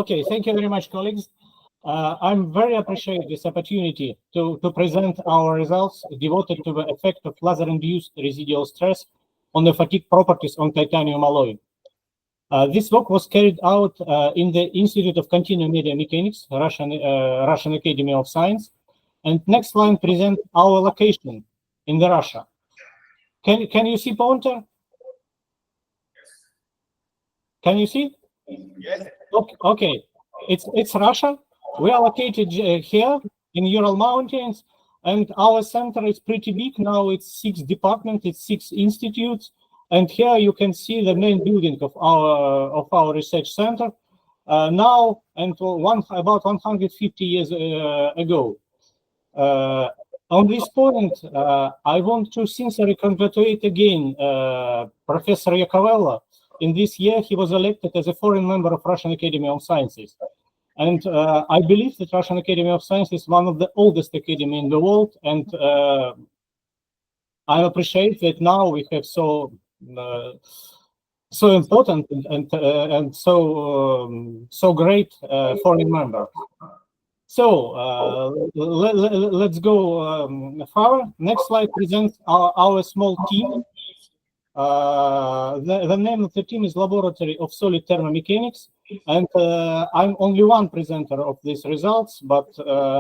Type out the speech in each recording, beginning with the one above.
Okay, thank you very much, colleagues. I'm very appreciate this opportunity to present our results devoted to the effect of laser-induced residual stress on the fatigue properties on titanium alloy. This work was carried out in the Institute of Continuum Media Mechanics, Russian Academy of Science. And next line presents our location in the Russia. Can you see pointer? Can you see? Yes. Okay. It's Russia. We are located here in Ural Mountains, and our center is pretty big now. It's 6 departments, it's 6 institutes, and here you can see the main building of our research center now and about 150 years ago. On this point, I want to sincerely congratulate again Professor Yakovella. In this year, he was elected as a foreign member of Russian Academy of Sciences. And I believe that Russian Academy of Sciences is one of the oldest academy in the world. And I appreciate that now we have so important and so great foreign member. So let's go further. Next slide presents our small team. The name of the team is Laboratory of Solid Thermomechanics, and I'm only one presenter of these results, but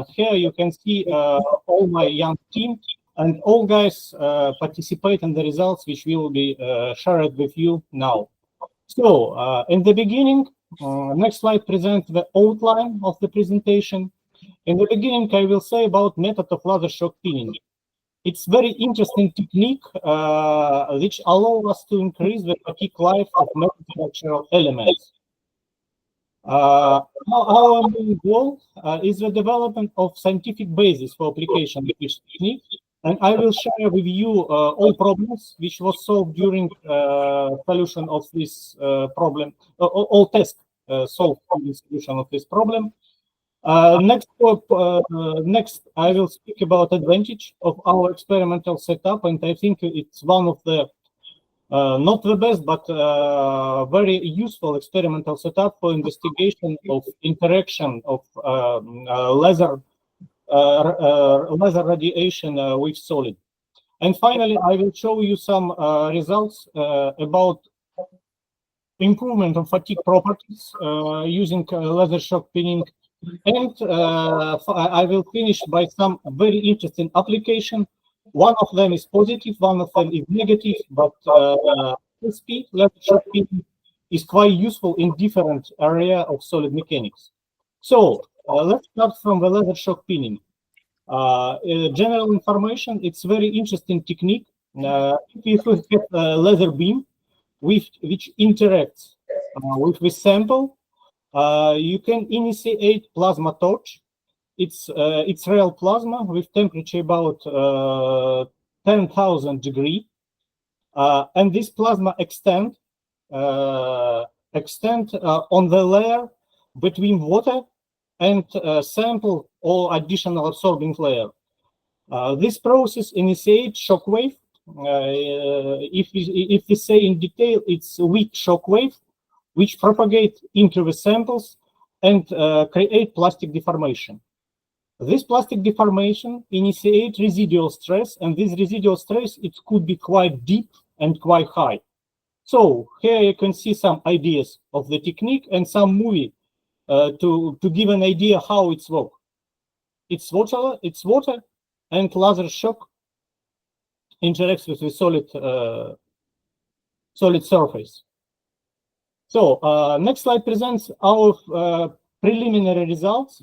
here you can see all my young team, and all guys participate in the results which will be shared with you now. So in the beginning, next slide presents the outline of the presentation. In the beginning, I will say about method of laser shock pinning. It's very interesting technique which allows us to increase the fatigue life of manufactured elements. Our main goal is the development of scientific basis for application of this technique, and I will share with you all problems which was solved during solution of this problem, all tests solved in the solution of this problem. Next, I will speak about advantage of our experimental setup, and I think it's one of the not the best, but very useful experimental setup for investigation of interaction of laser radiation with solid. And finally, I will show you some results about improvement of fatigue properties using laser shock pinning. And I will finish by some very interesting application. One of them is positive, one of them is negative, but LSP, laser shock pinning, is quite useful in different area of solid mechanics. So let's start from the laser shock pinning. General information, it's very interesting technique. If you have a laser beam which interacts with the sample, you can initiate plasma torch. It's real plasma with temperature about 10,000 degrees, and this plasma extend on the layer between water and sample or additional absorbing layer. This process initiates shock wave. If we say in detail, it's a weak shock wave which propagate into the samples and create plastic deformation. This plastic deformation initiates residual stress, and this residual stress, it could be quite deep and quite high. So here you can see some ideas of the technique and some movie to give an idea how it's work. It's water, and laser shock interacts with the solid surface. So next slide presents our preliminary results.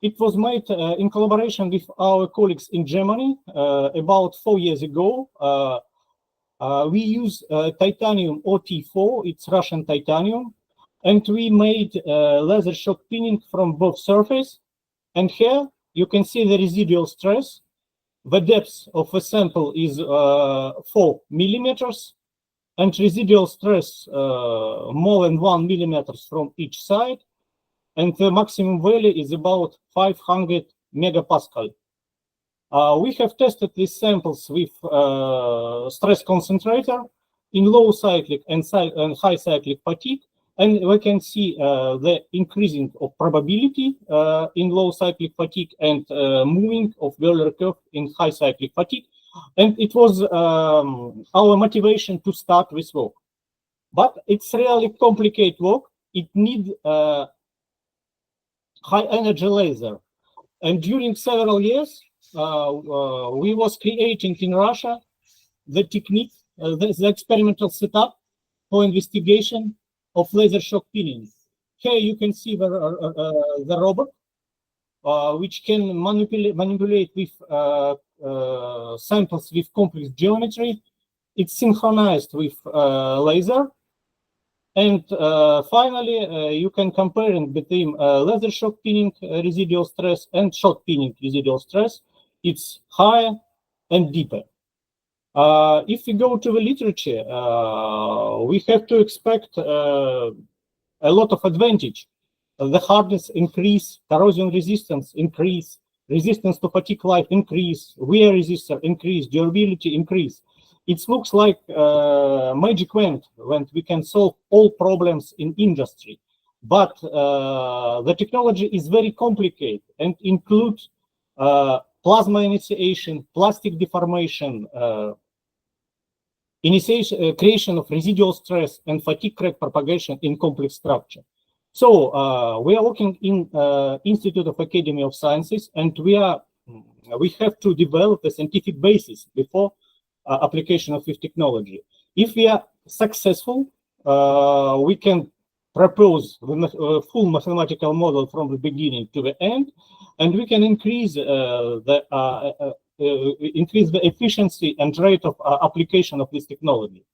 It was made in collaboration with our colleagues in Germany about 4 years ago. We use titanium OT4, it's Russian titanium, and we made laser shock pinning from both surfaces. And here you can see the residual stress. The depth of the sample is 4 millimeters, and residual stress more than 1 millimeter from each side, and the maximum value is about 500 megapascal. We have tested these samples with stress concentrator in low cyclic and high cyclic fatigue, And we can see the increasing of probability in low cyclic fatigue and moving of Euler curve in high cyclic fatigue. And it was our motivation to start this work. But it's really complicated work. It needs high energy laser. And during several years, we was creating in Russia the technique, the experimental setup for investigation of laser shock pinning. Here you can see the robot, which can manipulate with samples with complex geometry. It's synchronized with laser. And finally, you can compare it between laser shock pinning residual stress and shock pinning residual stress. It's higher and deeper. If we go to the literature, we have to expect a lot of advantage. The hardness increase, corrosion resistance increase, resistance to fatigue life increase, wear resistor increase, durability increase. It looks like magic wand when we can solve all problems in industry. But the technology is very complicated and includes plasma initiation, plastic deformation, creation of residual stress, and fatigue crack propagation in complex structure. So we are working in Institute of Academy of Sciences, and we have to develop a scientific basis before application of this technology. If we are successful, we can propose the full mathematical model from the beginning to the end, and we can increase the efficiency and rate of application of this technology.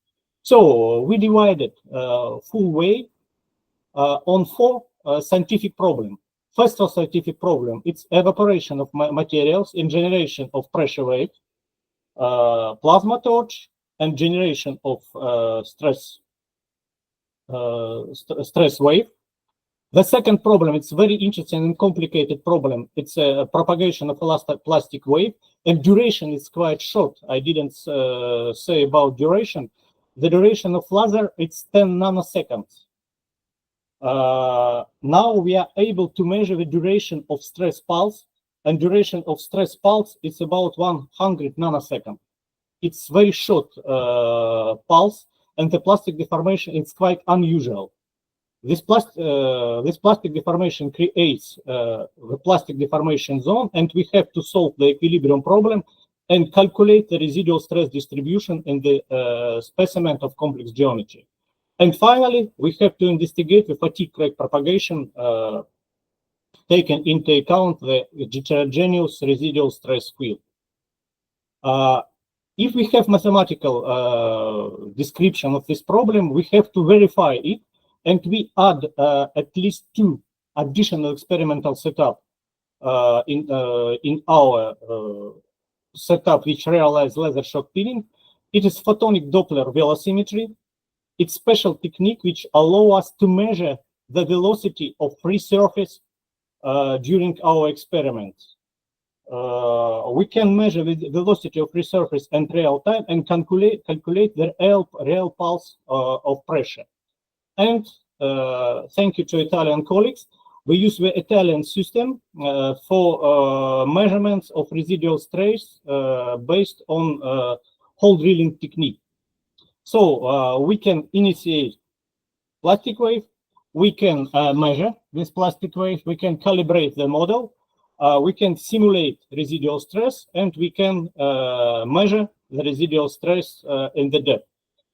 So we divided full way on 4 scientific problems. First scientific problem, it's evaporation of materials in generation of pressure wave, plasma torch, and generation of stress wave. The second problem, it's very interesting and complicated problem. It's a propagation of plastic wave, and duration is quite short. I didn't say about duration. The duration of laser, it's 10 nanoseconds. Now we are able to measure the duration of stress pulse, and duration of stress pulse is about 100 nanoseconds. It's very short pulse, and the plastic deformation is quite unusual. This plastic deformation creates the plastic deformation zone, and we have to solve the equilibrium problem and calculate the residual stress distribution in the specimen of complex geometry. And finally, we have to investigate the fatigue crack propagation, taking into account the heterogeneous residual stress field. If we have mathematical description of this problem, we have to verify it, and we add at least 2 additional experimental setup in our setup which realize laser shock pinning. It is photonic Doppler velocimetry. It's special technique which allow us to measure the velocity of free surface during our experiments. We can measure the velocity of free surface in real time and calculate the real pulse of pressure. And thank you to Italian colleagues, we use the Italian system for measurements of residual stress based on hole drilling technique. So we can initiate plastic wave, we can measure this plastic wave, we can calibrate the model, we can simulate residual stress, and we can measure the residual stress in the depth.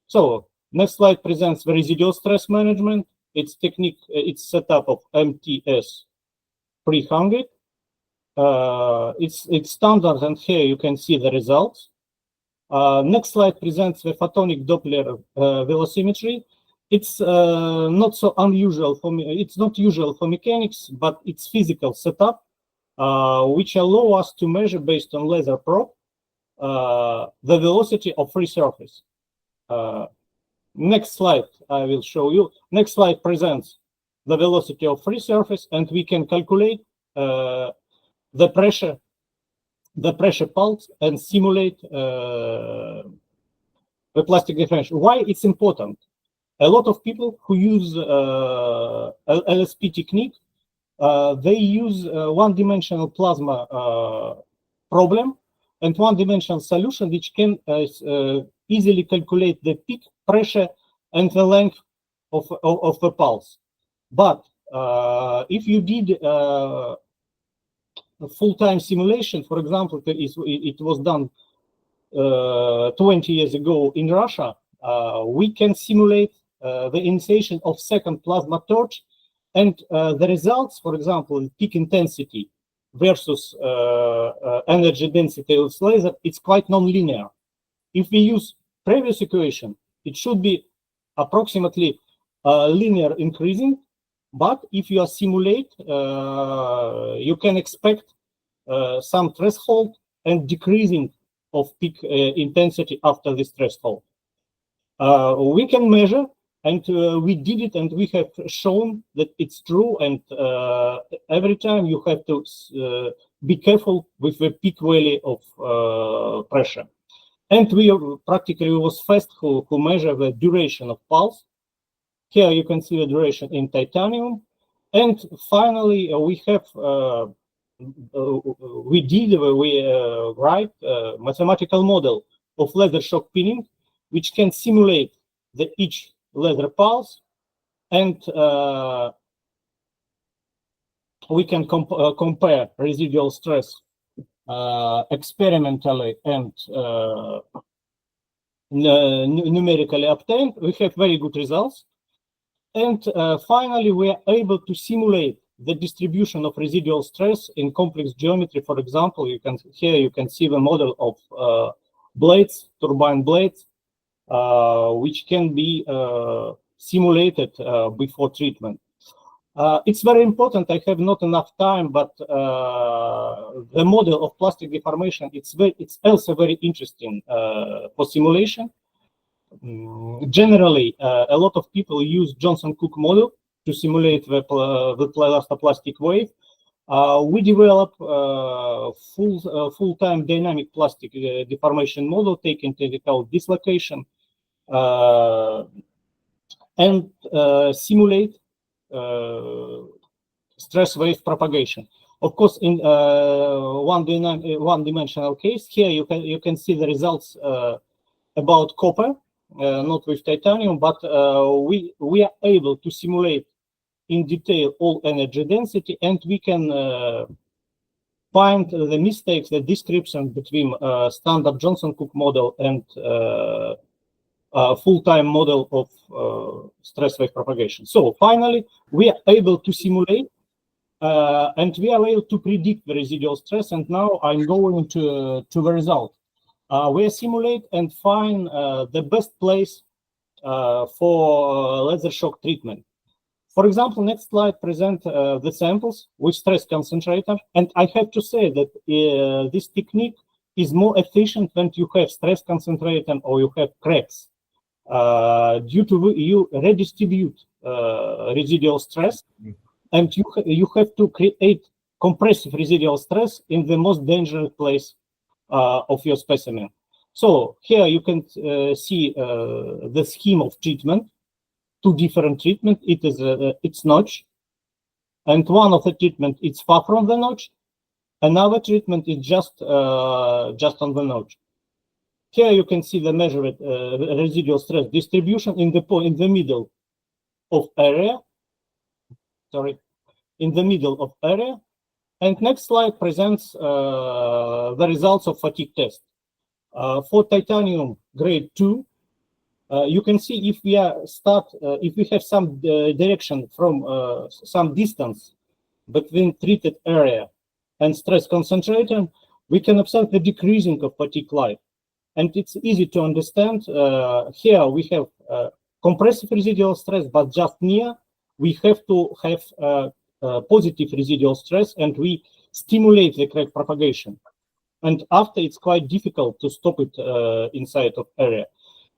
So next slide presents the residual stress management. It's technique, it's setup of MTS 300. It's standard, and here you can see the results. Next slide presents the photonic Doppler velocimetry. It's not so unusual for me. It's not usual for mechanics, but it's physical setup, which allow us to measure based on laser probe the velocity of free surface. Next slide I will show you. Next slide presents the velocity of free surface, and we can calculate the pressure pulse and simulate the plastic deformation. Why it's important? a lot of people who use LSP technique, they use one-dimensional plasma problem and one-dimensional solution, which can easily calculate the peak pressure and the length of the pulse. But if you did a full-time simulation, for example, it was done 20 years ago in Russia, we can simulate the initiation of second plasma torch, and the results, for example, peak intensity versus energy density of laser, it's quite non-linear. If we use previous equation, it should be approximately linear increasing, but if you simulate, you can expect some threshold and decreasing of peak intensity after this threshold. We can measure, and we did it, and we have shown that it's true, and every time you have to be careful with the peak value of pressure. And we practically was first who measure the duration of pulse. Here you can see the duration in titanium. And finally, we have we write a mathematical model of laser shock pinning, which can simulate each laser pulse, and we can compare residual stress experimentally and numerically obtained. We have very good results. And finally, we are able to simulate the distribution of residual stress in complex geometry. For example, here you can see the model of blades, turbine blades, which can be simulated before treatment. It's very important. I have not enough time, but the model of plastic deformation, it's also very interesting for simulation. Generally, a lot of people use Johnson-Cook model to simulate the elastoplastic wave. We develop full-time dynamic plastic deformation model, taking into account dislocation, and simulate stress wave propagation. Of course, in one-dimensional case, here you can see the results about copper, not with titanium, but we are able to simulate in detail all energy density, and we can find the mistakes, the description between standard Johnson-Cook model and full-time model of stress wave propagation. So finally, we are able to simulate and we are able to predict the residual stress. And now I'm going to the result. We simulate and find the best place for laser shock treatment. For example, next slide presents the samples with stress concentrator. And I have to say that this technique is more efficient when you have stress concentrator or you have cracks. Due to you redistribute residual stress, and you have to create compressive residual stress in the most dangerous place of your specimen. So here you can see the scheme of treatment. Two different treatment. It is it's notch, and one of the treatment is far from the notch. Another treatment is just on the notch. Here you can see the measured residual stress distribution in the middle of area. Sorry, in the middle of area. And next slide presents the results of fatigue test. For titanium grade 2, you can see if we if we have some direction from some distance between treated area and stress concentrator, we can observe the decreasing of fatigue life. And it's easy to understand. Here we have compressive residual stress, but just near we have to have positive residual stress, and we stimulate the crack propagation. And after, it's quite difficult to stop it inside of area.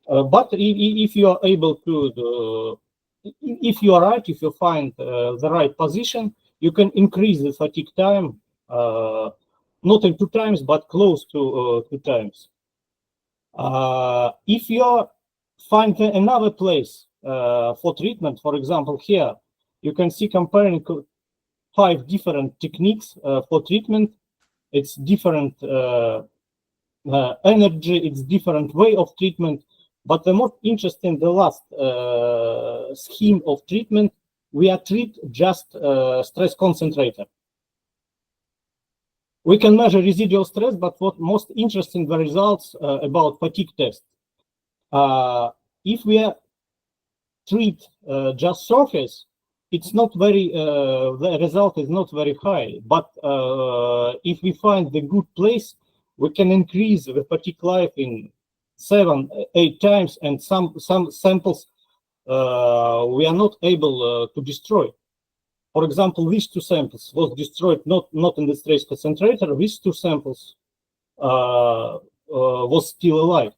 But if you are able to, if you are right, if you find the right position, you can increase the fatigue time, not in 2 times, but close to 2 times. If you find another place for treatment. For example, here you can see comparing 5 different techniques for treatment. It's different energy, it's different way of treatment. But the most interesting, the last scheme of treatment, we are treat just stress concentrator. We can measure residual stress, but what most interesting the results about fatigue test. If we are treat just surface, it's not very, the result is not very high. But if we find the good place, we can increase the fatigue life in 7-8 times, and some samples we are not able to destroy. For example, these 2 samples was destroyed not in the stress concentrator. These 2 samples was still alive.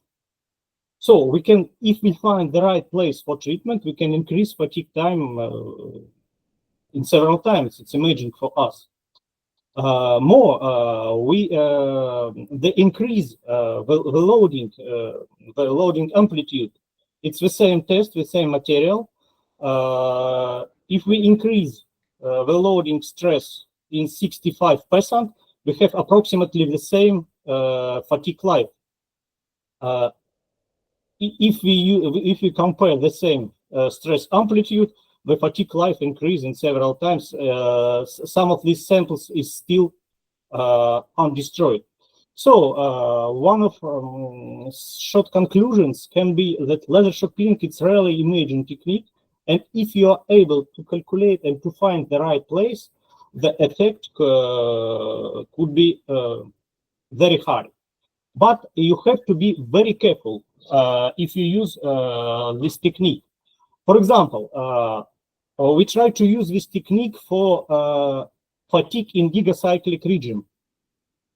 So we can, if we find the right place for treatment, we can increase fatigue time in several times. It's amazing for us. The increase the loading amplitude. It's the same test, the same material. If we increase the loading stress in 65%, we have approximately the same fatigue life. If we compare the same stress amplitude, the fatigue life increase in several times. Some of these samples is still undestroyed. So one of short conclusions can be that laser shock peeling it's really imaging technique, and if you are able to calculate and to find the right place, the effect could be very high. But you have to be very careful if you use this technique. For example, we try to use this technique for fatigue in gigacyclic region.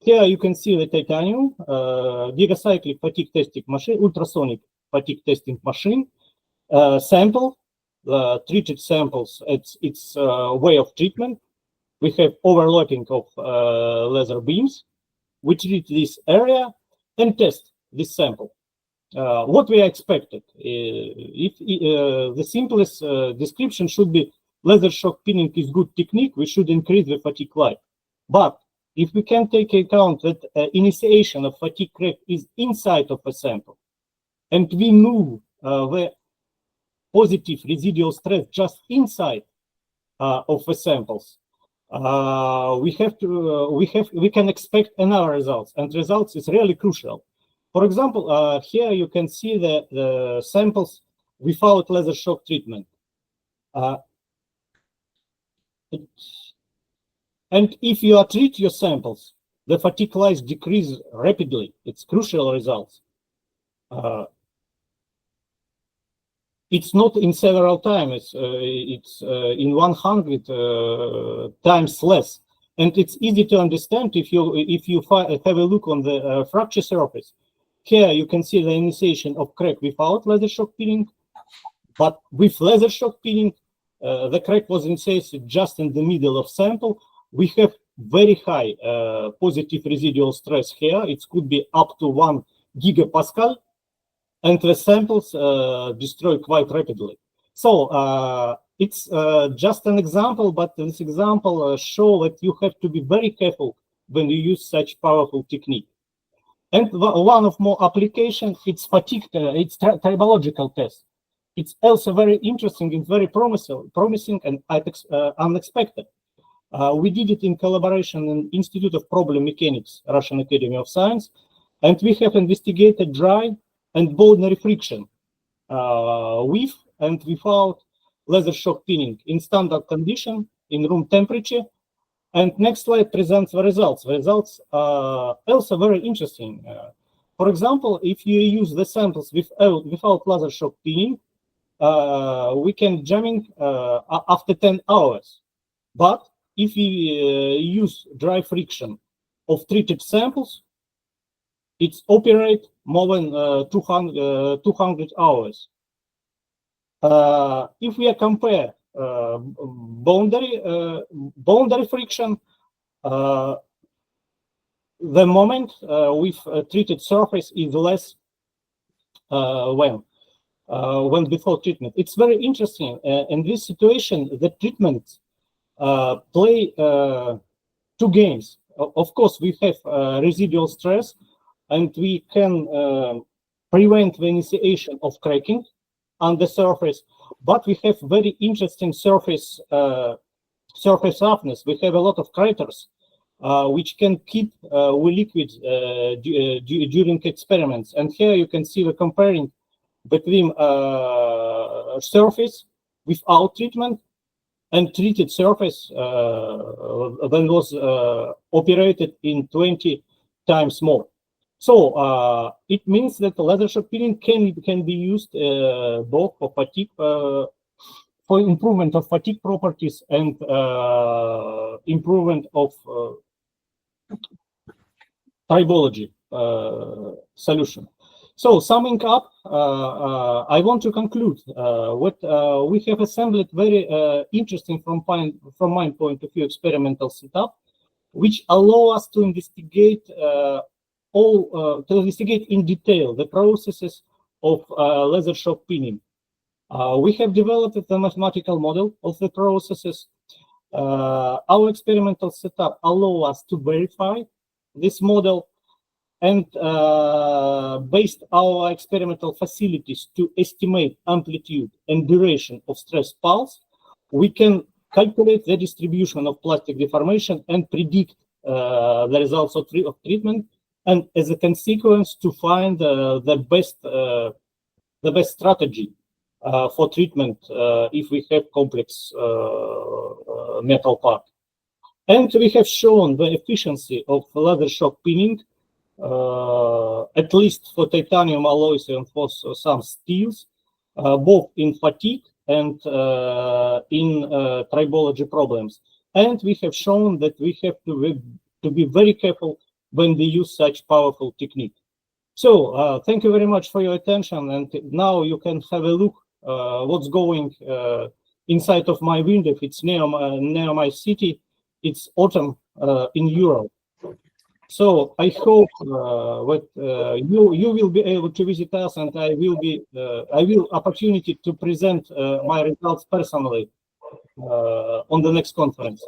Here you can see the titanium gigacyclic fatigue testing machine, ultrasonic fatigue testing machine, sample, treated samples. It's way of treatment. We have overlapping of laser beams. We treat this area and test this sample. What we expected, if the simplest description should be laser shock peeling is good technique, we should increase the fatigue life. But if we can take account that initiation of fatigue crack is inside of a sample, and we move the positive residual stress just inside of the samples, we can expect another results, and results is really crucial. For example, here you can see the samples without laser shock treatment. And if you treat your samples, the fatigue life decreases rapidly. It's crucial results. It's not in several times. It's in 100 times less. And it's easy to understand if you have a look on the fracture surface. Here you can see the initiation of crack without laser shock peeling, but with laser shock peeling, the crack was initiated just in the middle of sample. We have very high positive residual stress here. It could be up to 1 gigapascal, and the samples destroy quite rapidly. So it's just an example, but this example shows that you have to be very careful when you use such powerful technique. And one of more applications, it's fatigue, it's tribological test. It's also very interesting and very promising and unexpected. We did it in collaboration in Institute of Problem Mechanics, Russian Academy of Science, and we have investigated dry and Plenary friction with and without laser shock peeling in standard condition in room temperature. And next slide presents the results. The results are also very interesting. For example, if you use the samples without laser shock peeling, we can jamming after 10 hours. But if we use dry friction of treated samples, it's operate more than 200 hours. If we compare boundary friction, the moment with treated surface is less when when before treatment. It's very interesting. In this situation, the treatment play two games. Of course, we have residual stress, and we can prevent the initiation of cracking on the surface. But we have very interesting surface roughness. We have a lot of craters which can keep liquid during experiments. And here you can see the comparing between surface without treatment and treated surface when was operated in 20 times more. So it means that the laser shock peeling can be used both for fatigue, for improvement of fatigue properties and improvement of tribology solution. So summing up, I want to conclude what we have assembled very interesting from my point of view experimental setup, which allow us to investigate in detail the processes of laser shock peening. We have developed a mathematical model of the processes. Our experimental setup allow us to verify this model, and based our experimental facilities to estimate amplitude and duration of stress pulse, we can calculate the distribution of plastic deformation and predict the results of treatment, and as a consequence to find the best strategy for treatment if we have complex metal part. And we have shown the efficiency of laser shock peening, at least for titanium alloys and for some steels, both in fatigue and in tribology problems. And we have shown that we have to be very careful when we use such powerful technique. So thank you very much for your attention, and now you can have a look what's going inside of my window. It's near my city. It's autumn in Europe. So I hope that you will be able to visit us, and I will opportunity to present my results personally on the next conference.